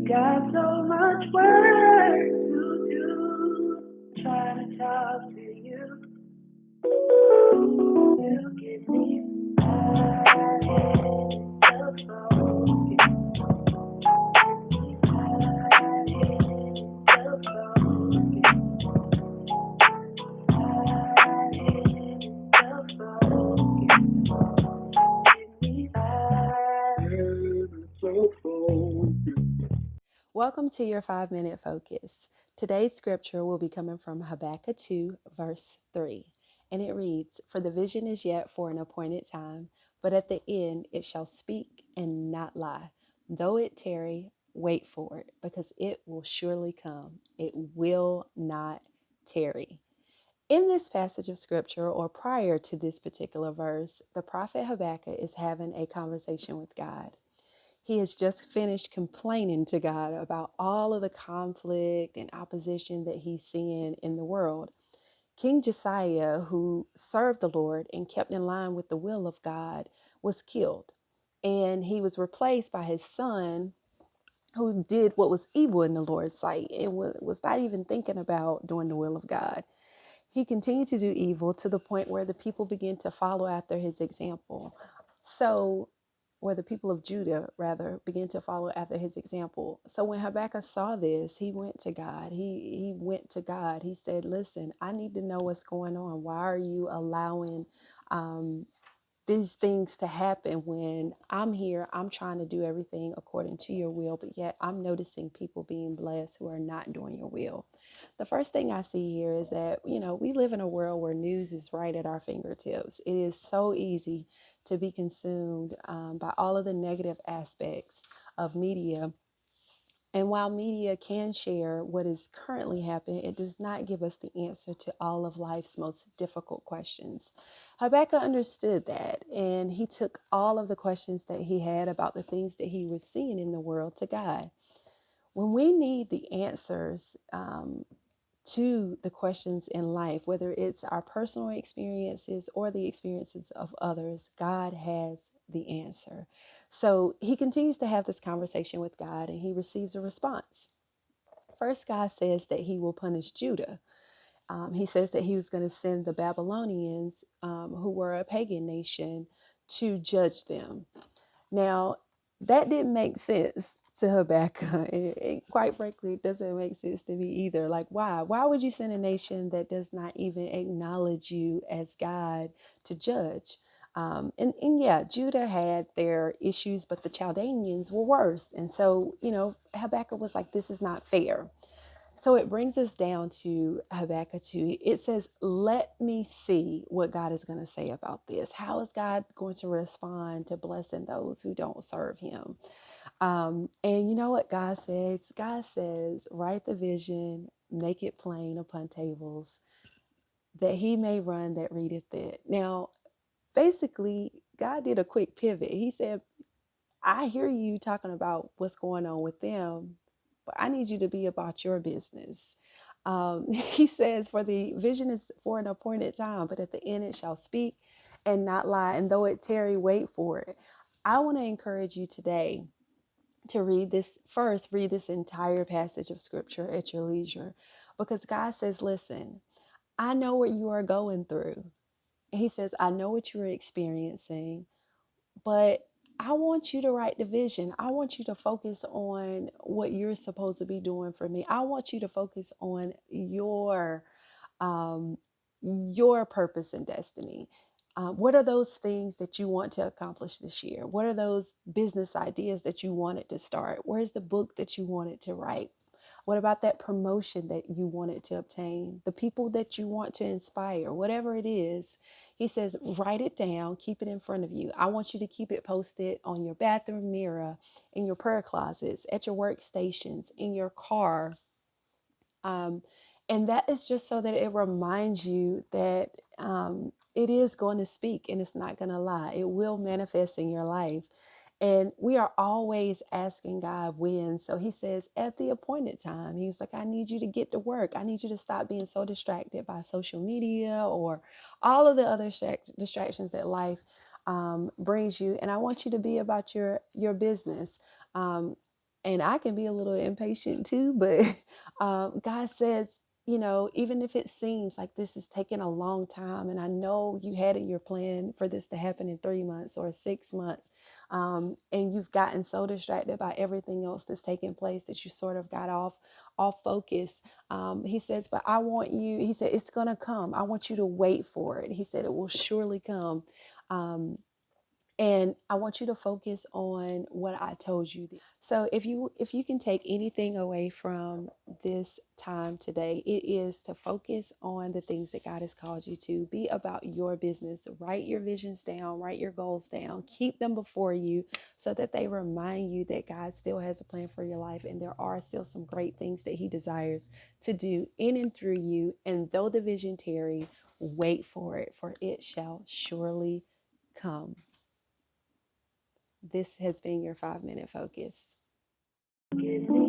Got so much work to do, trying to talk to you. You give me Welcome to your 5-minute focus. Today's scripture will be coming from Habakkuk 2, verse 3. And it reads, "For the vision is yet for an appointed time, but at the end it shall speak and not lie. Though it tarry, wait for it, because it will surely come. It will not tarry." In this passage of scripture, or prior to this particular verse, the prophet Habakkuk is having a conversation with God. He has just finished complaining to God about all of the conflict and opposition that he's seeing in the world. King Josiah, who served the Lord and kept in line with the will of God, was killed. And he was replaced by his son, who did what was evil in the Lord's sight and was not even thinking about doing the will of God. He continued to do evil to the point where the people began to follow after his example. So, or the people of Judah, rather, began to follow after his example. So when Habakkuk saw this, he went to God. He went to God. He said, "Listen, I need to know what's going on. Why are you allowing these things to happen when I'm here? I'm trying to do everything according to your will, but yet I'm noticing people being blessed who are not doing your will." The first thing I see here is that, we live in a world where news is right at our fingertips. It is so easy to be consumed by all of the negative aspects of media. And while media can share what is currently happening, it does not give us the answer to all of life's most difficult questions. Habakkuk understood that, and he took all of the questions that he had about the things that he was seeing in the world to God. When we need the answers to the questions in life, whether it's our personal experiences or the experiences of others, God has the answer. So he continues to have this conversation with God, and he receives a response. First, God says that he will punish Judah. He says that he was going to send the Babylonians, who were a pagan nation, to judge them. Now, that didn't make sense to Habakkuk. Quite frankly, it doesn't make sense to me either. Like, why? Why would you send a nation that does not even acknowledge you as God to judge? And yeah, Judah had their issues, but the Chaldeans were worse. And so, Habakkuk was like, this is not fair. So it brings us down to Habakkuk 2. It says, let me see what God is going to say about this. How is God going to respond to blessing those who don't serve him? And you know what God says? God says, write the vision, make it plain upon tables, that he may run that readeth it. Now, basically, God did a quick pivot. He said, I hear you talking about what's going on with them, but I need you to be about your business. He says, for the vision is for an appointed time, but at the end it shall speak and not lie. And though it tarry, wait for it. I want to encourage you today to read this entire passage of scripture at your leisure, because God says, listen, I know what you are going through. He says, I know what you are experiencing, but I want you to write the vision. I want you to focus on what you're supposed to be doing for me. I want you to focus on um, your purpose and destiny. What are those things that you want to accomplish this year? What are those business ideas that you wanted to start? Where's the book that you wanted to write? What about that promotion that you wanted to obtain? The people that you want to inspire, whatever it is. He says, write it down, keep it in front of you. I want you to keep it posted on your bathroom mirror, in your prayer closets, at your workstations, in your car. Um, and that is just so that it reminds you that it is going to speak and it's not going to lie. It will manifest in your life. And we are always asking God when. So he says, at the appointed time, he's like, I need you to get to work. I need you to stop being so distracted by social media or all of the other distractions that life brings you. And I want you to be about your business. And I can be a little impatient too, but God says, even if it seems like this is taking a long time, and I know you had in your plan for this to happen in 3 months or 6 months, and you've gotten so distracted by everything else that's taking place that you sort of got off focus. He says, but I want you, he said, it's going to come. I want you to wait for it. He said, it will surely come. And I want you to focus on what I told you. So if you can take anything away from this time today, it is to focus on the things that God has called you to. Be about your business. Write your visions down, write your goals down, keep them before you so that they remind you that God still has a plan for your life and there are still some great things that he desires to do in and through you. And though the vision tarry, wait for it shall surely come. This has been your 5-minute focus. Give me